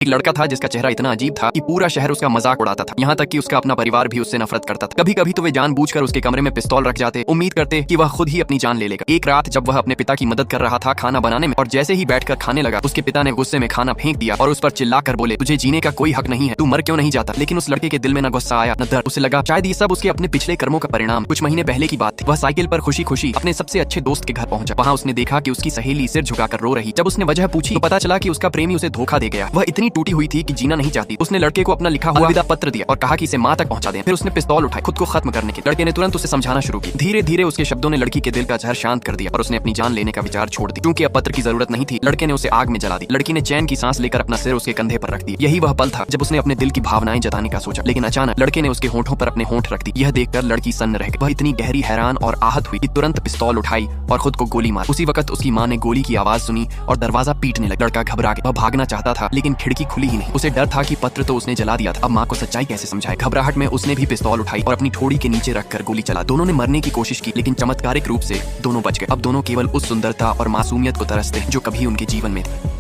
एक लड़का था जिसका चेहरा इतना अजीब था कि पूरा शहर उसका मजाक उड़ाता था। यहाँ तक कि उसका अपना परिवार भी उससे नफरत करता था। कभी कभी तो वे जानबूझकर उसके कमरे में पिस्तौल रख जाते, उम्मीद करते कि वह खुद ही अपनी जान ले लेगा। एक रात जब वह अपने पिता की मदद कर रहा था खाना बनाने में और जैसे ही बैठकर खाने लगा, उसके पिता ने गुस्से में खाना फेंक दिया और उस पर चिल्लाकर बोले, तुझे जीने का कोई हक नहीं है, तू मर क्यों नहीं जाता। लेकिन उस लड़के के दिल में न गुस्सा आया न दर्द। उसे लगा शायद ये सब उसके अपने पिछले कर्मों का परिणाम। कुछ महीने पहले की बात थी। वह साइकिल पर खुशी खुशी अपने सबसे अच्छे दोस्त के घर पहुंचा। वहाँ उसने देखा कि उसकी सहेली सिर झुकाकर रो रही। जब उसने वजह पूछी तो पता चला कि उसका प्रेमी उसे धोखा दे गया। वह इतनी टूटी हुई थी कि जीना नहीं चाहती। उसने लड़के को अपना लिखा हुआ अलविदा पत्र दिया और कहा कि इसे माँ तक पहुंचा दें। फिर उसने पिस्तौल उठाई खुद को खत्म करने की। लड़के ने तुरंत उसे समझाना शुरू किया। धीरे धीरे उसके शब्दों ने लड़की के दिल का जहर शांत कर दिया और उसने अपनी जान लेने का विचार छोड़ दिया। क्योंकि अब पत्र की जरूरत नहीं थी, लड़के ने उसे आग में जला दी। लड़की ने चैन की सांस लेकर अपना सिर उसके कंधे पर रख दिया। यही वह पल था जब उसने अपने दिल की भावनाएं जताने का सोचा। लेकिन अचानक लड़के ने उसके होंठों पर अपने होंठ रख दी। यह देखकर लड़की सन्न रह गई। वह इतनी गहरी हैरान और आहत हुई कि तुरंत पिस्तौल उठाई और खुद को गोली मारी। उसी वक्त उसकी माँ ने गोली की आवाज सुनी और दरवाजा पीटने लगा। लड़का घबरा गया। वह भागना चाहता था लेकिन खिड़की खुली ही नहीं। उसे डर था कि पत्र तो उसने जला दिया था। अब माँ को सच्चाई कैसे समझाए। घबराहट में उसने भी पिस्तौल उठाई और अपनी ठोड़ी के नीचे रखकर गोली चला। दोनों ने मरने की कोशिश की लेकिन चमत्कारिक रूप से दोनों बच गए। अब दोनों केवल उस सुंदरता और मासूमियत को तरसते हैं जो कभी उनके जीवन में थी।